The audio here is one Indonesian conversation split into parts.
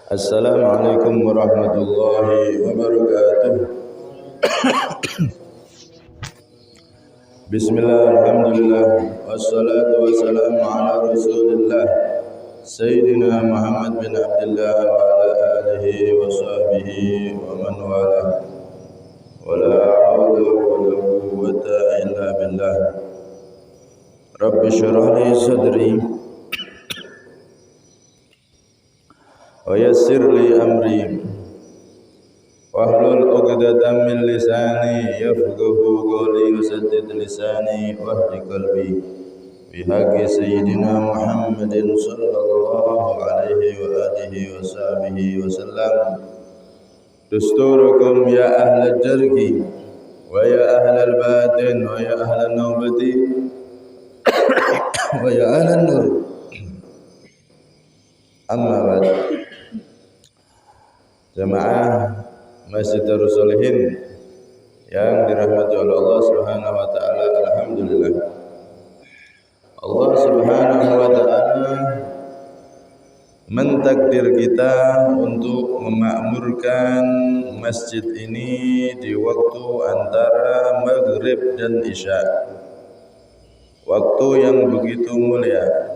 Assalamualaikum warahmatullahi wabarakatuh. Bismillah, alhamdulillah, wassalatu wassalamu ala rasulillah Sayyidina Muhammad bin Abdullah wa ala alihi wa sahbihi wa man wala wa la hawla wa la quwwata illa billah. Rabbi syrah li sadri wa yassir li amri wahlul 'uqdatam min lisani yafqahu qawli wasaddid lisani wahdi qalbi bihaqqi sayyidina Muhammadin sallallahu alaihi wa alihi wa sahbihi wa sallam. Dusturukum ya ahlal jarhi wa ya ahlal batin wa ya ahlal nawbati wa ya ahlan nur. Amma ba'd. Jamaah Masjid Darus Sholihin yang dirahmati oleh Allah Subhanahu wa taala, alhamdulillah. Allah Subhanahu wa taala mentakdir kita untuk memakmurkan masjid ini di waktu antara maghrib dan isya. Waktu yang begitu mulia.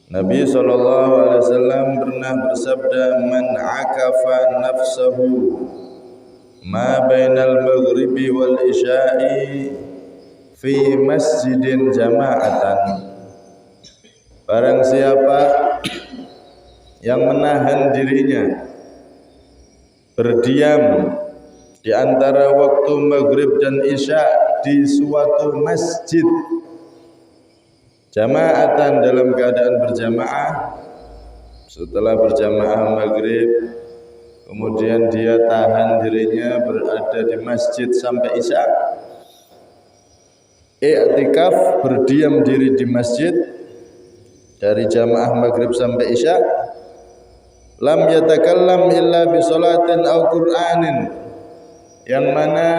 Nabi SAW pernah bersabda, "Man akafa nafsahu ma bainal maghribi wal isya'i fi masjidin jama'atan." Barang siapa yang menahan dirinya berdiam di antara waktu maghrib dan isya di suatu masjid jama'atan, dalam keadaan berjamaah, setelah berjamaah maghrib kemudian dia tahan dirinya berada di masjid sampai isya, i'tikaf, berdiam diri di masjid dari jamaah maghrib sampai isya, lam yatakallam illa bi sholatin aw qur'anin, yang mana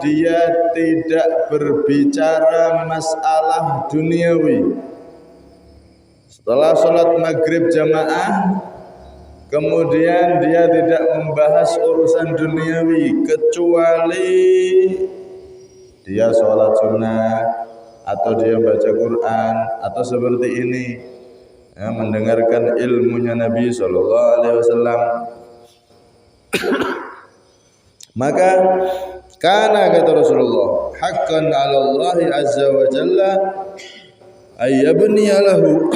dia tidak berbicara masalah duniawi. Setelah sholat maghrib jamaah, kemudian dia tidak membahas urusan duniawi, kecuali dia sholat sunnah atau dia baca Quran atau seperti ini, ya, mendengarkan ilmunya Nabi SAW. Maka karena kata Rasulullah, haqqan 'ala Allah azza wa jalla ayyabni lahu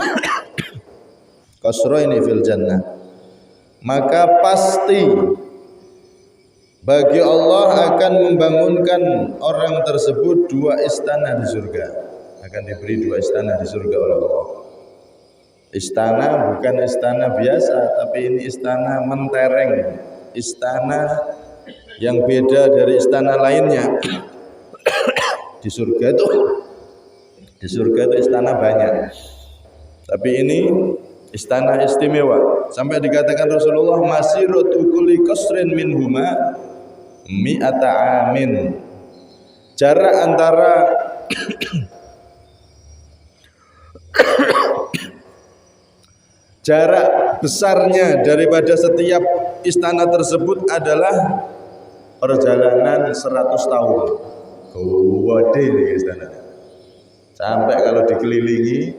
qasraini fil jannah. Maka pasti bagi Allah akan membangunkan orang tersebut dua istana di surga. Akan diberi dua istana di surga oleh Allah. Istana bukan istana biasa, tapi ini istana mentereng, istana yang beda dari istana lainnya. Di surga itu istana banyak, tapi ini istana istimewa. Sampai dikatakan Rasulullah, masiratu kulli qasrin minhuma mi'ata amin. Jarak antara jarak besarnya daripada setiap istana tersebut adalah perjalanan 100 tahun. Gede nih istana. Sampai kalau dikelilingi,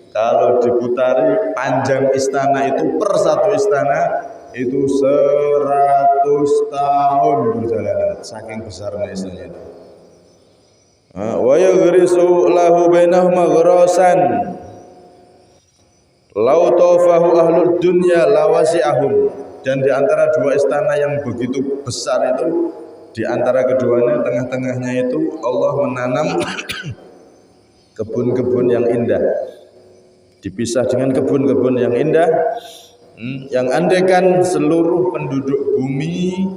kalau diputari, panjang istana itu per satu istana itu 100 tahun perjalanan. Saking besarnya istana itu. Wa yaghrisu lahu bainahuma gharasan law tawfahu ahlud dunya lawasi'ahum. Dan di antara dua istana yang begitu besar itu, di antara keduanya, tengah-tengahnya itu Allah menanam kebun-kebun yang indah. Dipisah dengan kebun-kebun yang indah, yang andaikan seluruh penduduk bumi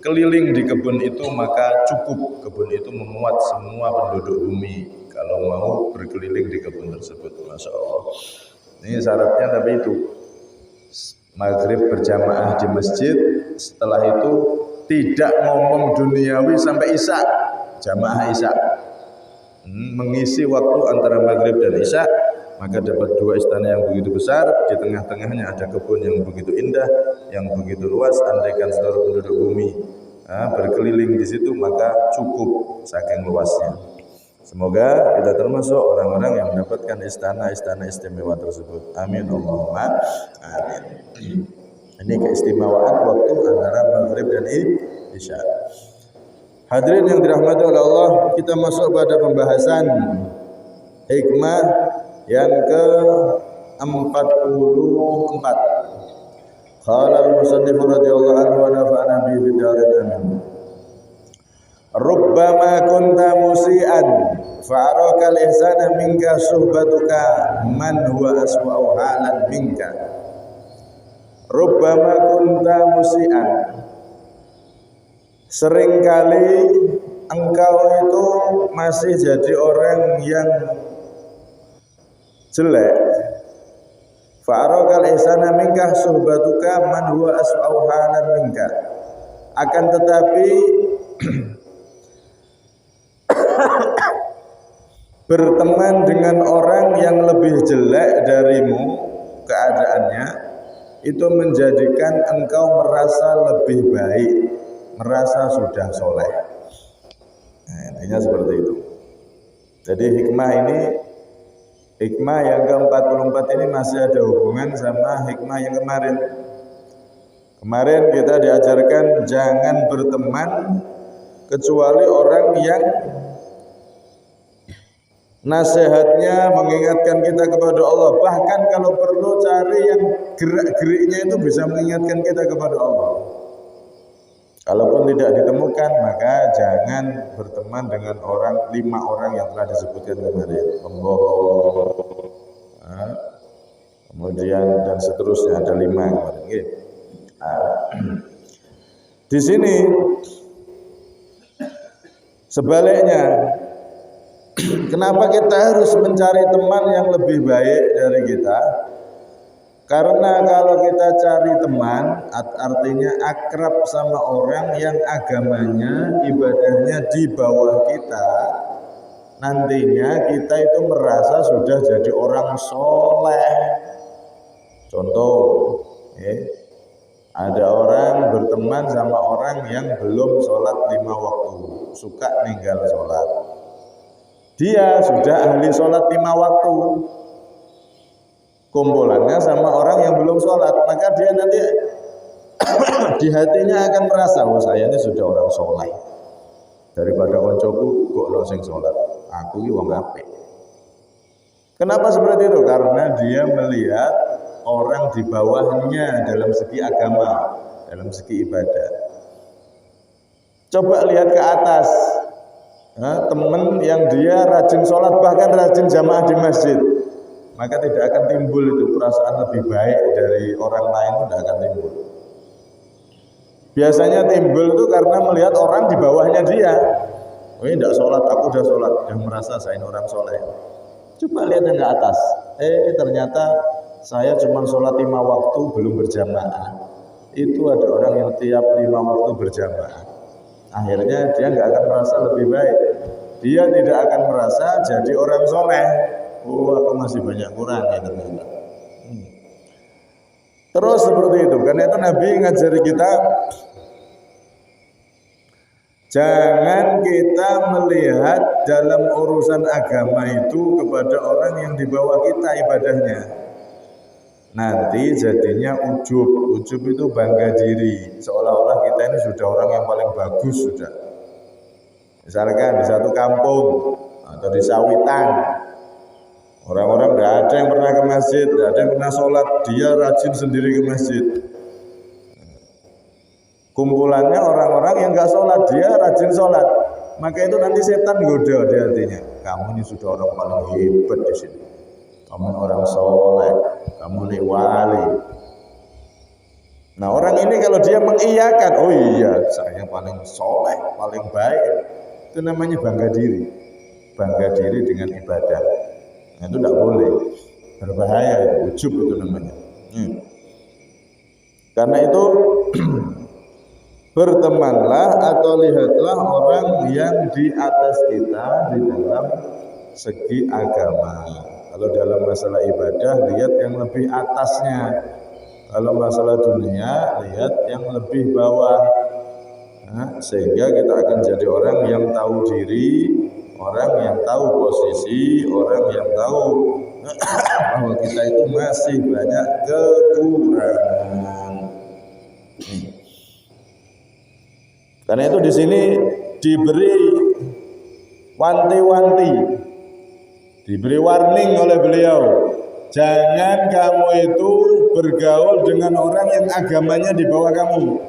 keliling di kebun itu, maka cukup kebun itu memuat semua penduduk bumi kalau mau berkeliling di kebun tersebut. Masya Allah. Ini syaratnya, tapi itu maghrib berjamaah di masjid, setelah itu tidak ngomong duniawi sampai isya, jamaah isya, mengisi waktu antara maghrib dan isya maka dapat dua istana yang begitu besar, di tengah-tengahnya ada kebun yang begitu indah, yang begitu luas. Andaikan seluruh penduduk bumi berkeliling di situ, maka cukup saking luasnya. Semoga kita termasuk orang-orang yang mendapatkan istana-istana istimewa tersebut. Amin Allahumma amin. Ini keistimewaan waktu antara maghrib dan isya. Hadirin yang dirahmati oleh Allah, kita masuk pada pembahasan hikmah yang ke-44. Qala al-musannif radhiyallahu anhu wa nafa'ana bihi fid dharain amin. Rubbama kunta musian fa'araka al-ihsana minka suhbatuka man huwa aswa'u halan minka. Rubbama kunta musian, seringkali engkau itu masih jadi orang yang jelek. Fa'araka al-ihsana minka suhbatuka man huwa aswa'u halan minka. Akan tetapi berteman dengan orang yang lebih jelek darimu keadaannya itu menjadikan engkau merasa lebih baik, merasa sudah soleh. Nah, intinya seperti itu. Jadi hikmah yang ke-44 ini masih ada hubungan sama hikmah yang kemarin. Kemarin kita diajarkan jangan berteman kecuali orang yang nasihatnya mengingatkan kita kepada Allah. Bahkan kalau perlu cari yang gerak-geriknya itu bisa mengingatkan kita kepada Allah. Kalaupun tidak ditemukan, maka jangan berteman dengan 5 orang yang telah disebutkan kemarin. Pembohong, kemudian dan seterusnya, ada 5 kemarin. Di sini sebaliknya, kenapa kita harus mencari teman yang lebih baik dari kita? Karena kalau kita cari teman, artinya akrab sama orang yang agamanya, ibadahnya di bawah kita, nantinya kita itu merasa sudah jadi orang soleh. Contoh, ada orang berteman sama orang yang belum sholat 5 waktu, suka ninggal sholat. Dia sudah ahli sholat 5 waktu, kumpulannya sama orang yang belum sholat, maka dia nanti di hatinya akan merasa, oh saya ini sudah orang soleh. Daripada koncoku kok lo sing sholat, aku ini wong apik. Kenapa seperti itu? Karena dia melihat orang di bawahnya dalam segi agama, dalam segi ibadah. Coba lihat ke atas. Teman yang dia rajin sholat, bahkan rajin jamaah di masjid, maka tidak akan timbul itu perasaan lebih baik dari orang lain, itu tidak akan timbul. Biasanya timbul itu karena melihat orang di bawahnya dia. Oh ini tidak sholat, aku sudah sholat, sudah merasa saya ini orang soleh. Coba lihat yang ke atas, ternyata saya cuma sholat 5 waktu belum berjamaah. Itu ada orang yang tiap 5 waktu berjamaah. Akhirnya dia nggak akan merasa lebih baik. Dia tidak akan merasa jadi orang soleh. Oh, aku masih banyak kurang ya ternyata. Terus seperti itu. Karena itu Nabi ngajari kita, jangan kita melihat dalam urusan agama itu kepada orang yang di bawah kita ibadahnya. Nanti jadinya ujub. Ujub itu bangga diri, seolah-olah kita ini sudah orang yang paling bagus sudah. Misalkan di satu kampung atau di sawitan, orang-orang tidak ada yang pernah ke masjid, tidak ada yang pernah sholat, dia rajin sendiri ke masjid. Kumpulannya orang-orang yang nggak sholat, dia rajin sholat. Maka itu nanti setan goda di hatinya. Kamu ini sudah orang paling hebat di sini. Kamu orang soleh, kamu ini wali. Nah orang ini kalau dia mengiyakan, oh iya saya paling soleh, paling baik, itu namanya bangga diri. Bangga diri dengan ibadah. Nah, itu tidak boleh, berbahaya, itu ujub itu namanya. Karena itu bertemanlah atau lihatlah orang yang di atas kita di dalam segi agama. Kalau dalam masalah ibadah, lihat yang lebih atasnya. Kalau masalah dunia, lihat yang lebih bawah. Nah, sehingga kita akan jadi orang yang tahu diri, orang yang tahu posisi, orang yang tahu bahwa kita itu masih banyak kekurangan. Karena itu di sini diberi wanti-wanti, diberi warning oleh beliau, jangan kamu itu bergaul dengan orang yang agamanya di bawah kamu.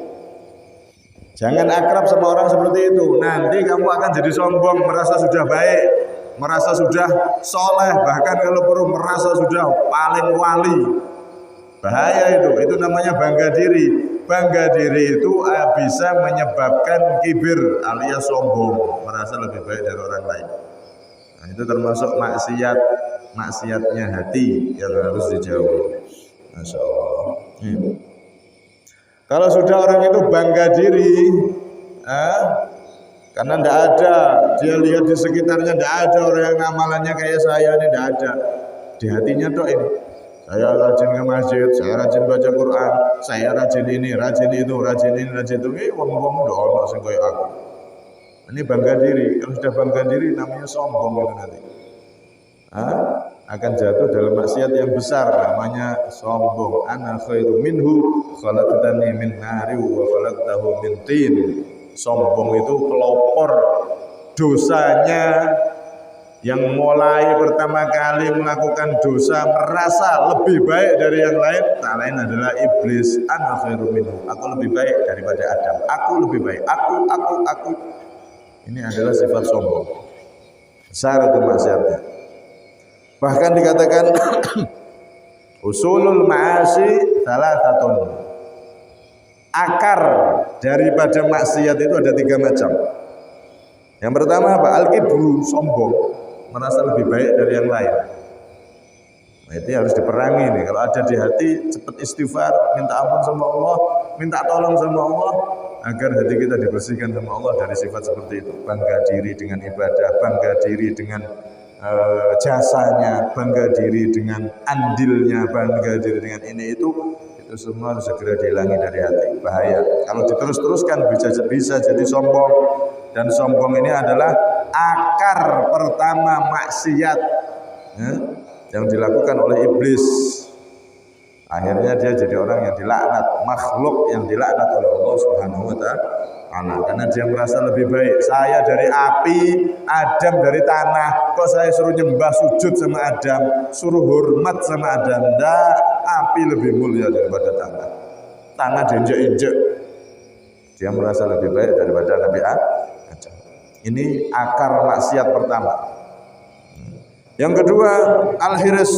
Jangan akrab sama orang seperti itu. Nanti kamu akan jadi sombong, merasa sudah baik, merasa sudah soleh, bahkan kalau perlu merasa sudah paling wali. Bahaya itu namanya bangga diri. Bangga diri itu bisa menyebabkan kibir alias sombong, merasa lebih baik dari orang lain. Nah, itu termasuk maksiatnya hati yang harus dijauhi. Masya Allah. Kalau sudah orang itu bangga diri, karena tidak ada, dia lihat di sekitarnya tidak ada orang yang amalannya kayak saya ini, tidak ada. Di hatinya tuh ini, saya rajin ke masjid, saya rajin baca Quran, saya rajin ini, rajin itu, rajin ini, rajin itu. Wong-wong udah langsung kayak aku. Ini bangga diri. Kalau sudah bangga diri namanya sombong itu nanti. Akan jatuh dalam maksiat yang besar, namanya sombong. Ana khairu minhu khalaqtani min nari wa khalaqtahu min tin. Sombong itu pelopor dosanya yang mulai pertama kali melakukan dosa merasa lebih baik dari yang lain, tak lain adalah iblis. Ana khairu minhu, aku lebih baik daripada Adam. Aku lebih baik. Aku. Ini adalah sifat sombong. Besar itu maksiatnya. Bahkan dikatakan usulul ma'asi salasatun. Akar daripada maksiat itu ada 3 macam. Yang pertama apa? Al-kibru, sombong, merasa lebih baik dari yang lain. Nah, itu harus diperangi nih. Kalau ada di hati, cepat istighfar, minta ampun sama Allah, minta tolong sama Allah, agar hati kita dibersihkan sama Allah dari sifat seperti itu. Bangga diri dengan ibadah, bangga diri dengan jasanya, bangga diri dengan andilnya, bangga diri dengan ini itu semua harus segera dihilangi dari hati. Bahaya. Kalau diterus-teruskan bisa jadi sombong, dan sombong ini adalah akar pertama maksiat yang dilakukan oleh iblis. Akhirnya dia jadi orang yang dilaknat, makhluk yang dilaknat oleh Allah Subhanahu wa Ta'ala. Karena dia merasa lebih baik. Saya dari api, Adam dari tanah. Kok saya suruh nyembah sujud sama Adam, suruh hormat sama Adam? Nggak, api lebih mulia daripada tanah. Tanah diinjek-injek. Dia merasa lebih baik daripada Nabi Adam. Ini akar maksiat pertama. Yang kedua, al-hirs.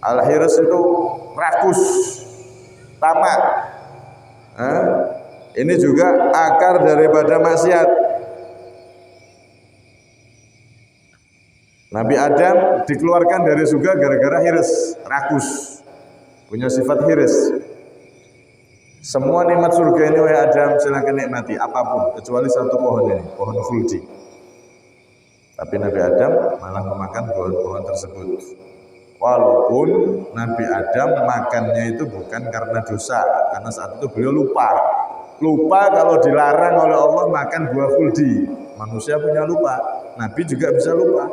Al-hirs itu rakus, tamak. Ini juga akar daripada maksiat. Nabi Adam dikeluarkan dari surga gara-gara hirs, rakus, punya sifat hirs. Semua nikmat surga ini wahai Adam silakan nikmati apapun kecuali satu pohon ini, pohon khuldi. Tapi Nabi Adam malah memakan pohon-pohon tersebut. Walaupun Nabi Adam makannya itu bukan karena dosa, karena saat itu beliau lupa kalau dilarang oleh Allah makan buah khuldi. Manusia punya lupa, Nabi juga bisa lupa.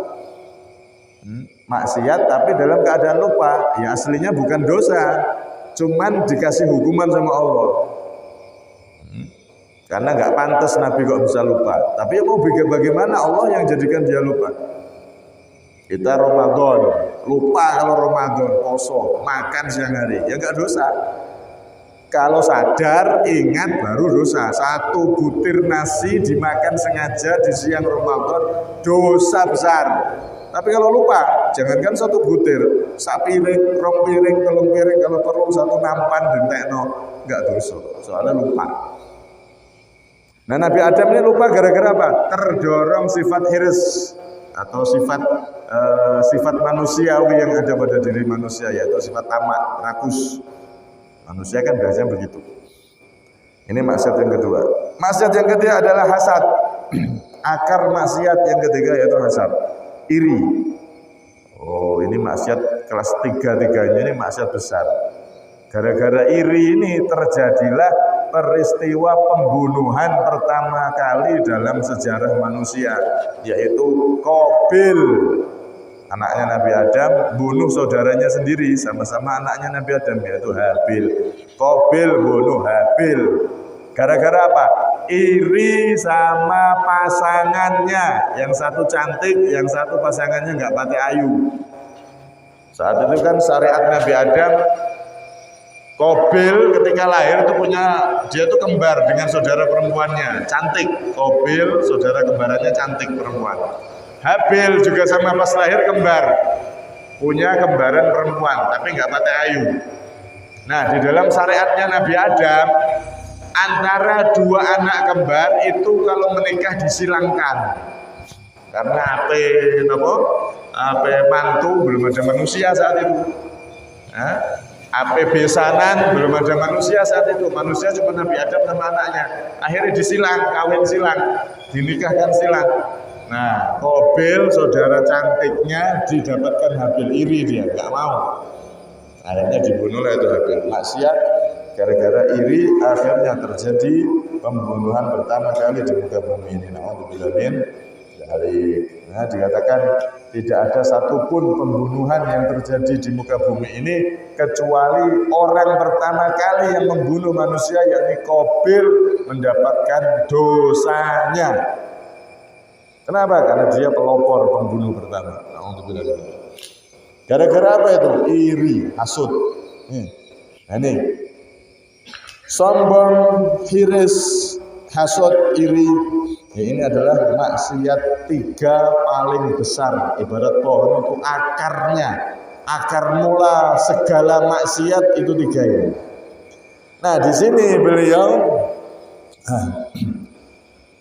Maksiat tapi dalam keadaan lupa, ya aslinya bukan dosa, cuman dikasih hukuman sama Allah. Karena nggak pantas Nabi kok bisa lupa. Tapi mau bagaimana Allah yang jadikan dia lupa. Kita Ramadan, lupa kalau Ramadan, poso, makan siang hari, ya nggak dosa. Kalau sadar, ingat baru dosa. 1 butir nasi dimakan sengaja di siang Ramadan, dosa besar. Tapi kalau lupa, jangankan 1 butir, 1 piring, 2 piring, 3 piring, kalau perlu 1 nampan dentekno, nggak dosa. Soalnya lupa. Nah, Nabi Adam ini lupa gara-gara apa? Terdorong sifat hirs atau sifat manusiawi yang ada pada diri manusia, yaitu sifat tamak, rakus. Manusia kan biasanya begitu. Ini maksiat yang kedua. Maksiat yang ketiga adalah hasad. Akar maksiat yang ketiga yaitu hasad, iri. Oh, ini maksiat kelas 3-3-nya ini maksiat besar. Gara-gara iri ini terjadilah peristiwa pembunuhan pertama kali dalam sejarah manusia, yaitu Qabil, anaknya Nabi Adam, bunuh saudaranya sendiri, sama-sama anaknya Nabi Adam, yaitu Habil. Qabil bunuh Habil. Gara-gara apa? Iri sama pasangannya, yang satu cantik, yang satu pasangannya nggak pakai ayu. Saat itu kan syariat Nabi Adam, Qabil ketika lahir itu dia tuh kembar dengan saudara perempuannya, cantik. Qabil saudara kembarannya cantik perempuan. Habil juga sama pas lahir kembar, punya kembaran perempuan, tapi nggak pakai ayu. Nah, di dalam syariatnya Nabi Adam, antara dua anak kembar itu kalau menikah disilangkan, karena apa mantu belum ada manusia saat itu. AP besanan belum ada manusia saat itu. Manusia cuma Nabi Adam sama anaknya. Akhirnya disilang, kawin silang, dinikahkan silang. Nah, Qabil saudara cantiknya didapatkan Habil, iri dia, nggak mau. Akhirnya dibunuh lah itu Habil. Maksiat gara-gara iri akhirnya terjadi pembunuhan pertama kali di muka bumi ini. Na'udzubillah min dzalik. Nah, dikatakan tidak ada satupun pembunuhan yang terjadi di muka bumi ini kecuali orang pertama kali yang membunuh manusia, yakni Qabil, mendapatkan dosanya. Kenapa? Karena dia pelopor pembunuh pertama. Gara-gara apa itu? Iri, hasud. Nah, ini sombong, hiris, hasud, iri. Ya, ini adalah maksiat 3 paling besar. Ibarat pohon itu akarnya, akar mula segala maksiat itu 3 ini. Nah, di sini beliau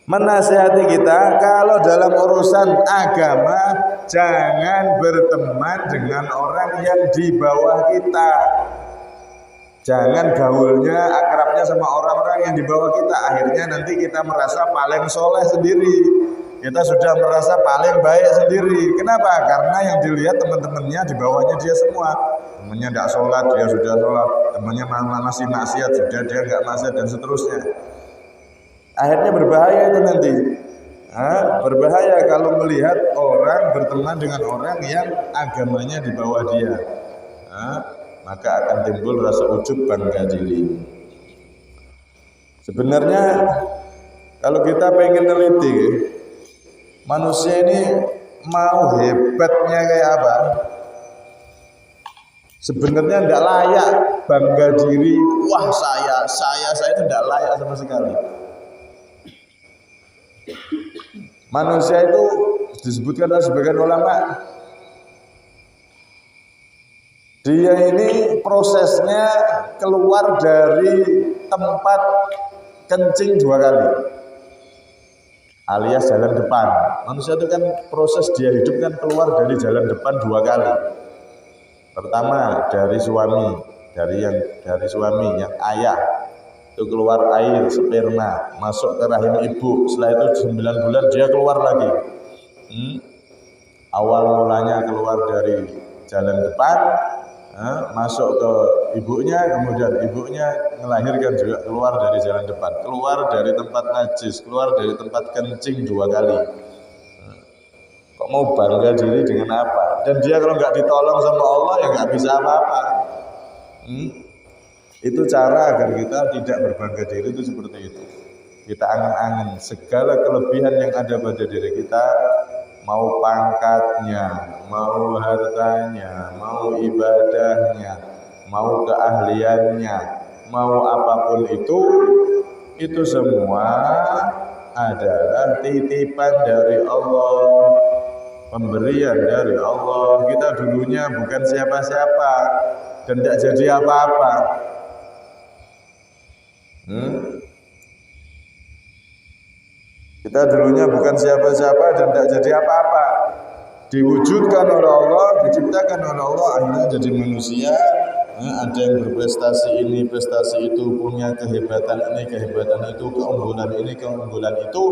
menasihati kita kalau dalam urusan agama jangan berteman dengan orang yang di bawah kita. Jangan gaulnya, akrabnya sama orang-orang yang di bawah kita. Akhirnya nanti kita merasa paling soleh sendiri. Kita sudah merasa paling baik sendiri. Kenapa? Karena yang dilihat teman-temannya di bawahnya dia semua. Temannya tidak sholat, dia sudah sholat. Temannya masih maksiat, sudah dia nggak maksiat, dan seterusnya. Akhirnya berbahaya itu nanti. Berbahaya kalau melihat orang berteman dengan orang yang agamanya di bawah dia. Maka akan timbul rasa ujub, bangga diri. Sebenarnya kalau kita pengen neliti, manusia ini mau hebatnya kayak apa? Sebenarnya tidak layak bangga diri. Wah, saya itu tidak layak sama sekali. Manusia itu disebutkan oleh sebagian ulama, dia ini prosesnya keluar dari tempat kencing 2 kali, alias jalan depan. Manusia itu kan proses dia hidup kan keluar dari jalan depan 2 kali. Pertama dari suami, dari suami yang ayah, itu keluar air sperma masuk ke rahim ibu. Setelah itu 9 bulan dia keluar lagi. Awal mulanya keluar dari jalan depan, masuk ke ibunya, kemudian ibunya melahirkan juga keluar dari jalan depan, keluar dari tempat najis, keluar dari tempat kencing 2 kali. Kok mau bangga diri dengan apa? Dan dia kalau nggak ditolong sama Allah ya nggak bisa apa-apa. Itu cara agar kita tidak berbangga diri itu seperti itu. Kita angan-angan segala kelebihan yang ada pada diri kita, mau pangkatnya, mau hartanya, mau ibadahnya, mau keahliannya, mau apapun itu semua adalah titipan dari Allah, pemberian dari Allah. Kita dulunya bukan siapa-siapa dan tidak jadi apa-apa. Kita dulunya bukan siapa-siapa dan tidak jadi apa-apa. Diwujudkan oleh Allah, diciptakan oleh Allah, akhirnya jadi manusia. Ada yang berprestasi ini, prestasi itu, punya kehebatan ini, kehebatan itu, keunggulan ini, keunggulan itu.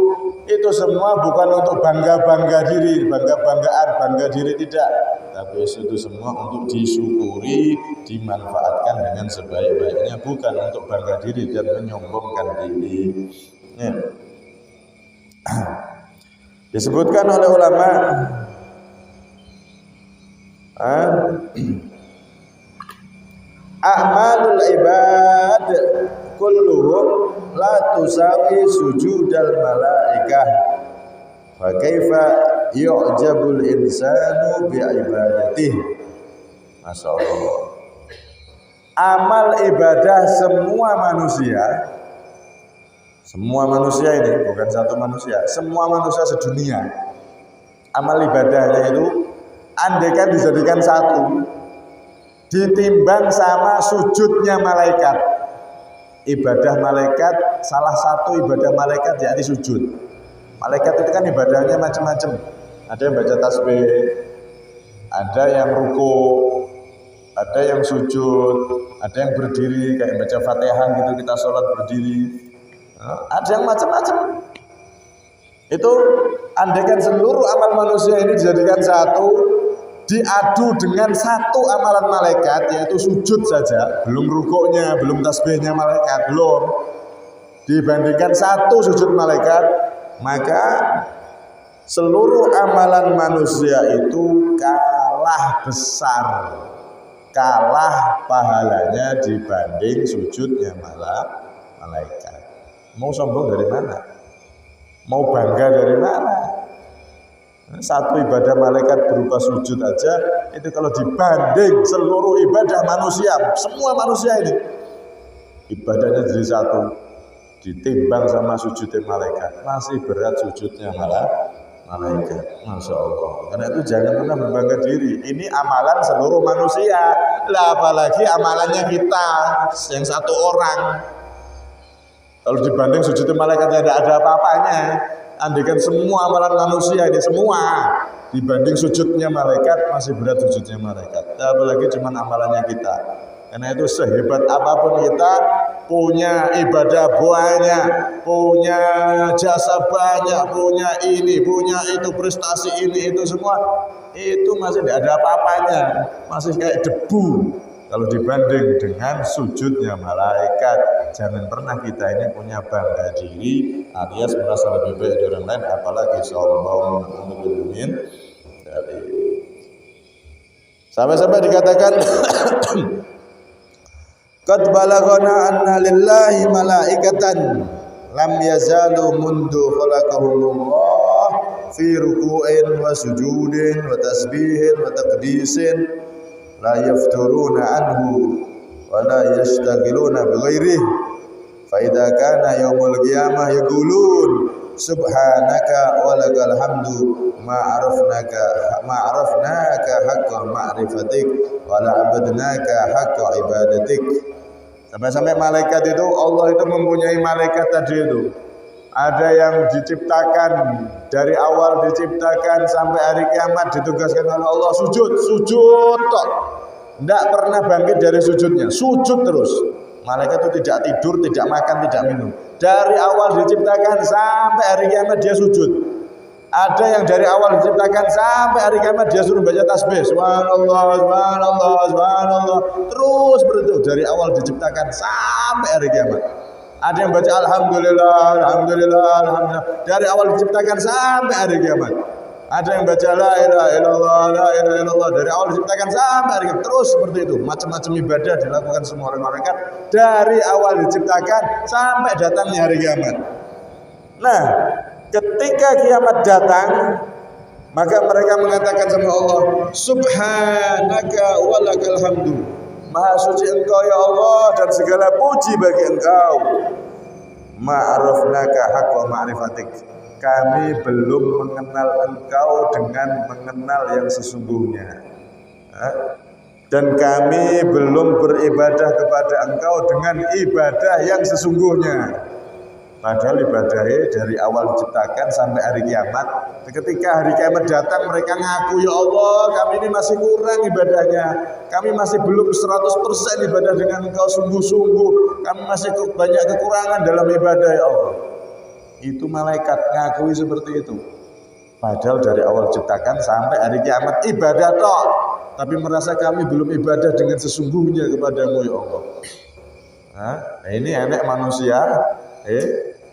Itu semua bukan untuk bangga-bangga diri, bangga-banggaan, bangga diri tidak. Tapi itu semua untuk disyukuri, dimanfaatkan dengan sebaik-baiknya, bukan untuk bangga diri dan menyombongkan diri. Ya. Disebutkan oleh ulama a'malul ibad kulluhum la tusawi sujudal malaikah fa kaifa yu'jabul insanu bi ibadatih. Masyaallah. Amal ibadah semua manusia ini, bukan satu manusia, semua manusia sedunia, amal ibadahnya itu andaikan dijadikan satu, ditimbang sama sujudnya malaikat. Ibadah malaikat, salah satu ibadah malaikat yakni sujud. Malaikat itu kan ibadahnya macam-macam. Ada yang baca tasbih, ada yang ruku, ada yang sujud, ada yang berdiri kayak baca Fatihah gitu, kita sholat berdiri. Ada yang macam-macam. Itu andaikan seluruh amal manusia ini dijadikan satu, diadu dengan satu amalan malaikat, yaitu sujud saja, belum rukuknya, belum tasbihnya malaikat, belum, dibandingkan satu sujud malaikat, maka seluruh amalan manusia itu kalah besar, kalah pahalanya dibanding sujudnya malaikat. Mau sombong dari mana? Mau bangga dari mana? Satu ibadah malaikat berupa sujud aja, itu kalau dibanding seluruh ibadah manusia, semua manusia ini ibadahnya jadi satu, ditimbang sama sujudnya malaikat, masih berat sujudnya malaikat. Masya Allah. Karena itu jangan pernah berbangga diri. Ini amalan seluruh manusia, lah apalagi amalannya kita yang satu orang. Kalau dibanding sujudnya malaikat tidak ada apa-apanya. Andaikan semua amalan manusia ini semua dibanding sujudnya malaikat, masih berat sujudnya malaikat. Apalagi cuma amalannya kita. Karena itu sehebat apapun kita, punya ibadah banyak, punya jasa banyak, punya ini, punya itu, prestasi ini, itu semua, itu masih tidak ada apa-apanya, masih kayak debu kalau dibanding dengan sujudnya malaikat. Jangan pernah kita ini punya bangga diri alias merasa lebih baik dari orang lain, apalagi sombong. Sampai-sampai dikatakan qad balaghana anna lillahi malaikatan lam yazalu mundu khalaqahumullah fi ruku'in wa sujudin wa tasbihin wa taqdisin la yafturuna anhu wa la yashtagiluna bighairihi fa idza kana yaumul qiyamah yaqulun subhanaka wa lakal hamdu ma'arafnaka haqqa ma'rifatik wa la abadnaka haqqa ibadatik. Sampai-sampai malaikat itu, Allah itu mempunyai malaikat tadi itu. Ada yang diciptakan dari awal diciptakan sampai hari kiamat ditugaskan oleh Allah sujud tok. Tidak pernah bangkit dari sujudnya, sujud terus. Malaikat itu tidak tidur, tidak makan, tidak minum. Dari awal diciptakan sampai hari kiamat dia sujud. Ada yang dari awal diciptakan sampai hari kiamat dia suruh baca tasbih, subhanallah, subhanallah, subhanallah, terus begitu dari awal diciptakan sampai hari kiamat. Ada yang baca alhamdulillah, alhamdulillah, alhamdulillah dari awal diciptakan sampai hari kiamat. Ada yang baca la ilaha illallah, la ilaha illallah dari awal diciptakan sampai hari kiamat. Terus seperti itu, macam-macam ibadah dilakukan semua oleh malaikat dari awal diciptakan sampai datangnya hari kiamat. Nah, ketika kiamat datang, maka mereka mengatakan sama Allah, subhanaka walakal hamdu. Maha suci engkau ya Allah dan segala puji bagi engkau. Ma'arafnaka haqqa ma'rifatik. Kami belum mengenal engkau dengan mengenal yang sesungguhnya. Dan kami belum beribadah kepada engkau dengan ibadah yang sesungguhnya. Padahal ibadahnya dari awal diciptakan sampai hari kiamat. Ketika hari kiamat datang mereka ngaku, ya Allah kami ini masih kurang ibadahnya. Kami masih belum 100% ibadah dengan engkau sungguh-sungguh. Kami masih banyak kekurangan dalam ibadah ya Allah. Itu malaikat ngakui seperti itu. Padahal dari awal diciptakan sampai hari kiamat ibadah tok. tapi merasa kami belum ibadah dengan sesungguhnya kepadamu ya Allah. Nah, ini enek manusia,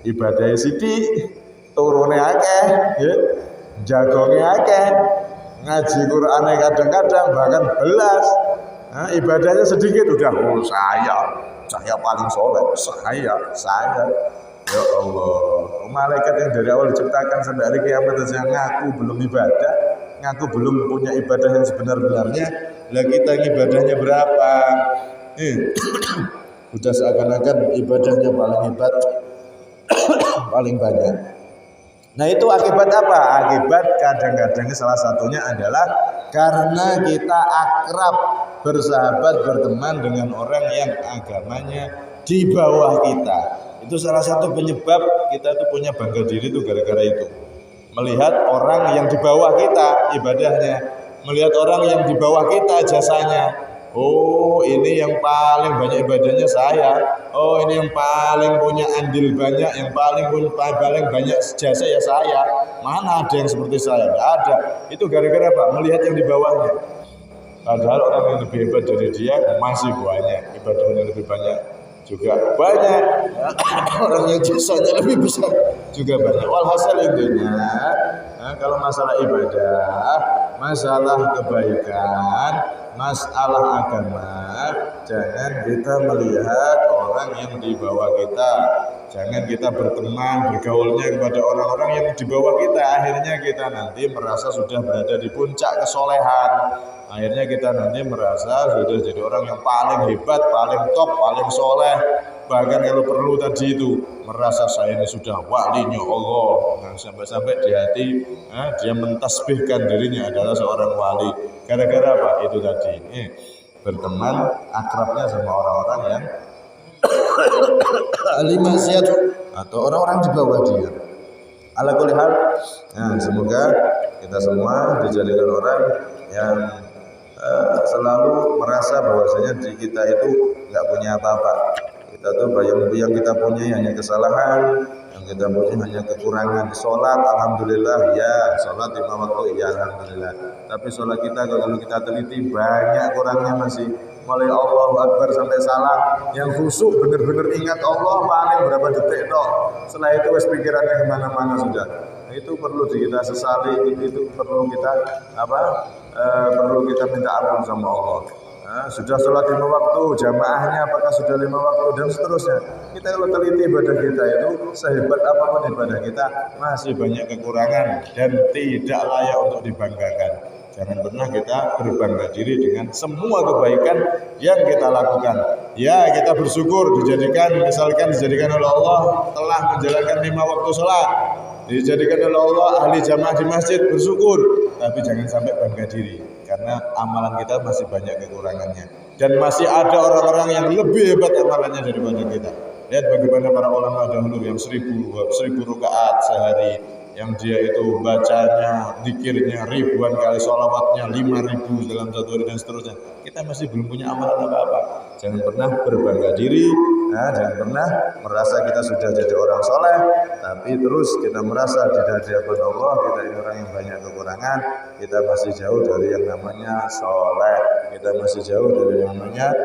ibadah sithik, turune akeh, jagonge akeh, ngaji Qur'ane kadang-kadang bahkan belas. Nah, ibadahnya sedikit udah saya paling soleh, saya. Ya Allah, malaikat yang dari awal diciptakan sampai hari kiamat saja ngaku belum ibadah, ngaku belum punya ibadah yang sebenar-benarnya. Lah kita ibadahnya berapa? Udah seakan-akan ibadahnya paling hebat, paling banyak. Nah itu akibat apa? Akibat kadang-kadang salah satunya adalah karena kita akrab, bersahabat, berteman dengan orang yang agamanya di bawah kita. Itu salah satu penyebab kita itu punya bangga diri itu gara-gara itu. Melihat orang yang di bawah kita ibadahnya, melihat orang yang di bawah kita jasanya. Oh ini yang paling banyak ibadahnya saya. Oh ini yang paling punya andil banyak, yang paling banyak jasa ya saya. Mana ada yang seperti saya? Tidak ada. Itu gara-gara Pak melihat yang di bawahnya. Padahal orang yang lebih hebat dari dia masih banyak, ibadahnya lebih banyak juga banyak, orang yang jasanya lebih besar juga banyak. Walhasil intinya, kalau masalah ibadah, masalah kebaikan, masalah agama, jangan kita melihat orang yang di bawah kita. Jangan kita berteman, bergaulnya kepada orang-orang yang di bawah kita. Akhirnya kita nanti merasa sudah berada di puncak kesolehan. Akhirnya kita nanti merasa sudah jadi orang yang paling hebat, paling top, paling soleh. Bahkan kalau perlu tadi itu merasa saya ini sudah walinya Allah. Nah, sampai-sampai di hati dia mentasbihkan dirinya adalah seorang wali. Gara-gara apa? Itu tadi. Berteman akrabnya sama orang-orang yang ahli maksiat atau orang-orang di bawah dia. Ala kulli hal, semoga kita semua dijadikan orang yang selalu merasa bahwasanya di kita itu nggak punya apa-apa. Kita tuh yang kita punya hanya kesalahan, yang kita punya hanya kekurangan. Sholat, alhamdulillah ya, sholat 5 waktu ya alhamdulillah. Tapi sholat kita kalau kita teliti banyak kurangnya masih. Mulai Allahu Akbar sampai salam, yang khusyuk benar-benar ingat Allah paling berapa detik toh. Setelah itu wes pikirannya kemana-mana sudah. Itu perlu kita sesali, itu perlu kita perlu kita minta ampun sama Allah. Sudah sholat 5 waktu, jamaahnya apakah sudah 5 waktu dan seterusnya. Kita kalau teliti ibadah kita itu sehebat apapun ibadah kita masih banyak kekurangan dan tidak layak untuk dibanggakan. Jangan pernah kita berbangga diri dengan semua kebaikan yang kita lakukan. Ya kita bersyukur dijadikan oleh Allah telah menjalankan 5 waktu sholat. Dijadikan oleh Allah ahli jamaah di masjid, bersyukur. Tapi jangan sampai bangga diri. Karena amalan kita masih banyak kekurangannya. Dan masih ada orang-orang yang lebih hebat amalannya daripada kita. Lihat bagaimana para ulama dahulu yang 1000 rakaat sehari. Yang dia itu bacanya, zikirnya, ribuan kali sholawatnya, 5.000 dalam satu hari dan seterusnya. Kita masih belum punya amalan apa-apa. Jangan pernah berbangga diri, jangan pernah merasa kita sudah jadi orang soleh, tapi terus kita merasa di hadapan Allah kita ini orang yang banyak kekurangan. Kita masih jauh dari yang namanya soleh. Kita masih jauh dari yang namanya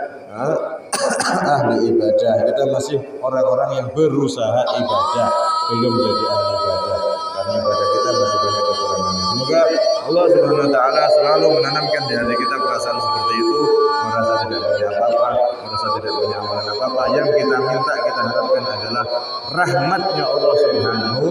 ahli ibadah. Kita masih orang-orang yang berusaha ibadah, belum jadi ahli ibadah. Karena ibadah kita masih banyak kekurangannya. Semoga Allah Subhanahu wa taala selalu menanamkan di hati kita perasaan seperti itu, merasa tidak punya apa-apa, merasa tidak punya amalan apa-apa. Yang kita minta, kita harapkan adalah rahmatnya Allah Subhanahu